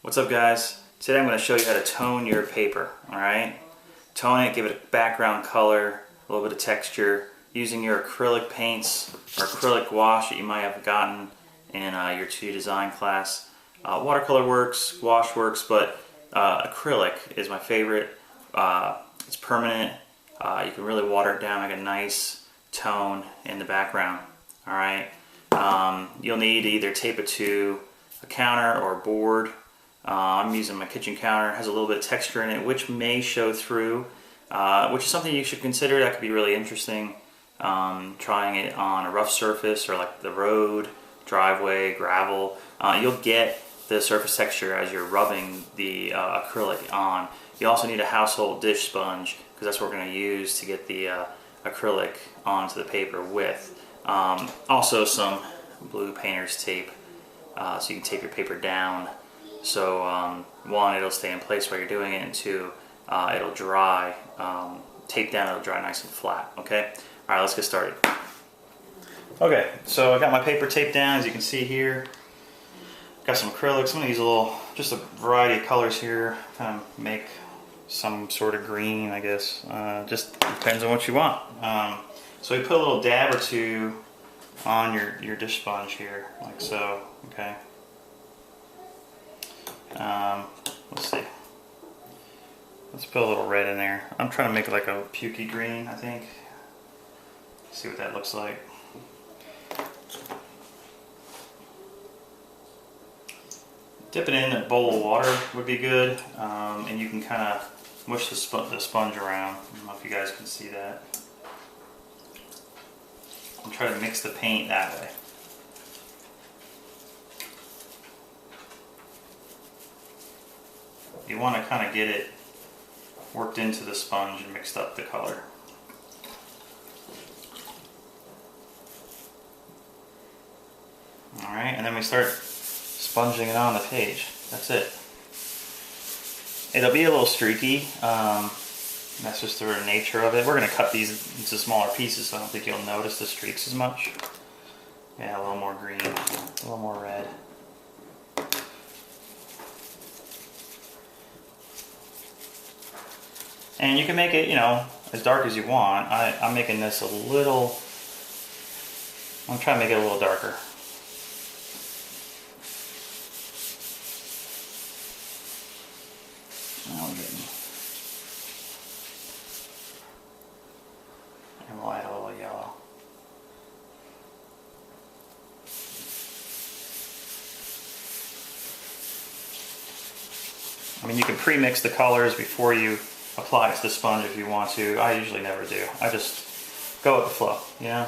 What's up, guys? Today I'm going to show you how to tone your paper. Alright? Tone it, give it a background color, a little bit of texture, using your acrylic paints or acrylic wash that you might have gotten in your 2D design class. Watercolor works, wash works, but acrylic is my favorite. It's permanent. You can really water it down, make a nice tone in the background. Alright? You'll need to either tape it to a counter or a board. I'm using my kitchen counter. It has a little bit of texture in it, which may show through, which is something you should consider. That could be really interesting. Trying it on a rough surface or like the road, driveway, gravel. You'll get the surface texture as you're rubbing the acrylic on. You also need a household dish sponge, because that's what we're going to use to get the acrylic onto the paper with. Also some blue painter's tape, so you can tape your paper down. So one, it'll stay in place while you're doing it, and two, it'll dry, tape down, it'll dry nice and flat, okay? Alright, let's get started. Okay, so I got my paper taped down, as you can see here. Got some acrylics. I'm going to use just a variety of colors here, kind of make some sort of green, I guess. Just depends on what you want. So you put a little dab or two on your dish sponge here, like so, okay? Let's see. Let's put a little red in there. I'm trying to make it like a pukey green, I think. See what that looks like. Dip it in a bowl of water would be good, and you can kind of mush the sponge around. I don't know if you guys can see that. And try to mix the paint that way. You want to kind of get it worked into the sponge and mixed up the color. Alright, and then we start sponging it on the page. That's it. It'll be a little streaky. That's just the nature of it. We're going to cut these into smaller pieces, so I don't think you'll notice the streaks as much. Yeah, a little more green, a little more red. And you can make it, as dark as you want. I'm making this a little, I'm trying to make it a little darker. Now we're getting, and we'll add a little yellow. I mean, you can pre-mix the colors before you apply it to the sponge if you want to. I usually never do. I just go with the flow, And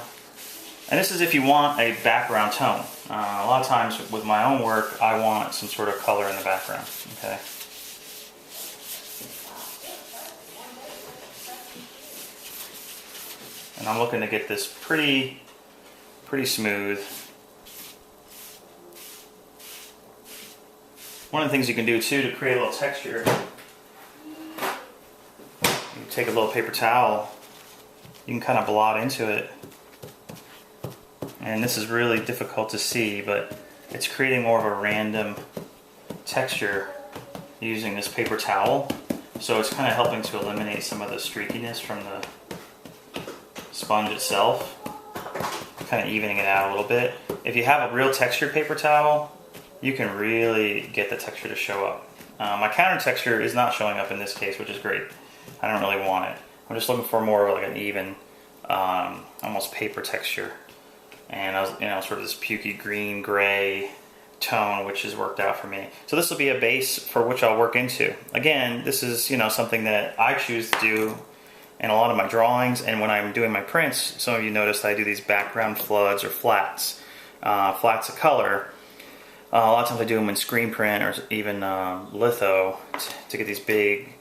this is if you want a background tone. A lot of times with my own work, I want some sort of color in the background, okay? And I'm looking to get this pretty smooth. One of the things you can do too to create a little texture, you take a little paper towel, you can kind of blot into it. And this is really difficult to see, but it's creating more of a random texture using this paper towel. So it's kind of helping to eliminate some of the streakiness from the sponge itself, kind of evening it out a little bit. If you have a real textured paper towel, you can really get the texture to show up. My counter texture is not showing up in this case, which is great. I don't really want it. I'm just looking for more of like an even, almost paper texture. And sort of this pukey green gray tone, which has worked out for me. So this will be a base for which I'll work into. Again, this is something that I choose to do in a lot of my drawings, and when I'm doing my prints, some of you noticed I do these background floods or flats, flats of color. A lot of times I do them in screen print or even litho to get these big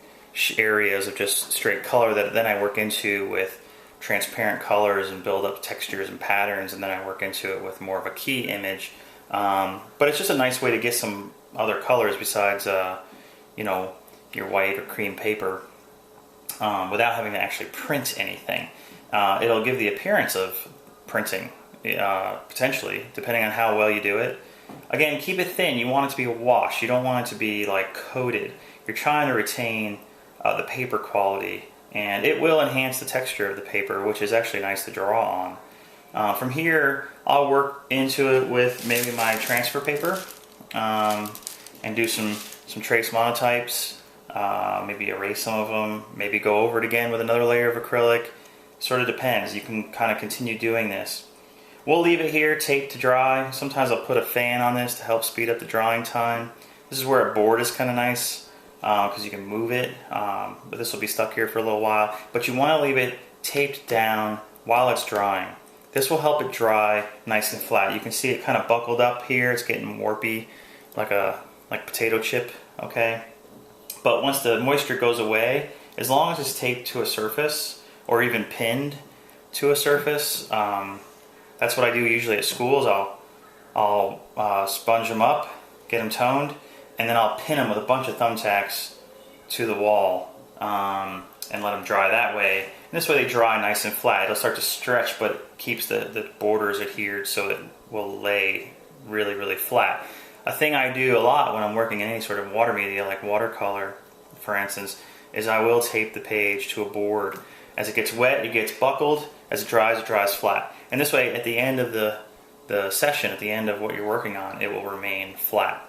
areas of just straight color that then I work into with transparent colors and build up textures and patterns, and then I work into it with more of a key image. But it's just a nice way to get some other colors besides your white or cream paper without having to actually print anything. It'll give the appearance of printing, potentially, depending on how well you do it. Again, keep it thin. You want it to be a wash. You don't want it to be like coated. You're trying to retain the paper quality, and it will enhance the texture of the paper, which is actually nice to draw on. From here, I'll work into it with maybe my transfer paper and do some trace monotypes, maybe erase some of them, maybe go over it again with another layer of acrylic. Sort of depends. You can kind of continue doing this. We'll leave it here, taped to dry. Sometimes I'll put a fan on this to help speed up the drying time. This is where a board is kind of nice because you can move it, but this will be stuck here for a little while. But you want to leave it taped down while it's drying. This will help it dry nice and flat. You can see it kind of buckled up here. It's getting warpy, like potato chip, okay? But once the moisture goes away, as long as it's taped to a surface or even pinned to a surface, that's what I do usually at schools. I'll sponge them up, get them toned, and then I'll pin them with a bunch of thumbtacks to the wall and let them dry that way. And this way they dry nice and flat. It'll start to stretch, but it keeps the borders adhered so it will lay really, really flat. A thing I do a lot when I'm working in any sort of water media, like watercolor, for instance, is I will tape the page to a board. As it gets wet, it gets buckled. As it dries flat. And this way, at the end of the session, at the end of what you're working on, it will remain flat.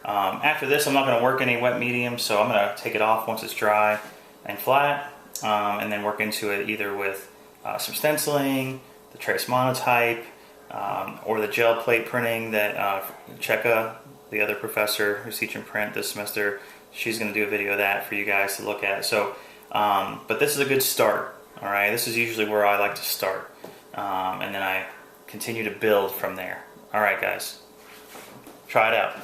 After this, I'm not going to work any wet medium, so I'm going to take it off once it's dry and flat, and then work into it either with some stenciling, the trace monotype, or the gel plate printing that Cheka, the other professor who's teaching print this semester, she's going to do a video of that for you guys to look at. So, but this is a good start. All right, this is usually where I like to start, and then I continue to build from there. All right, guys, try it out.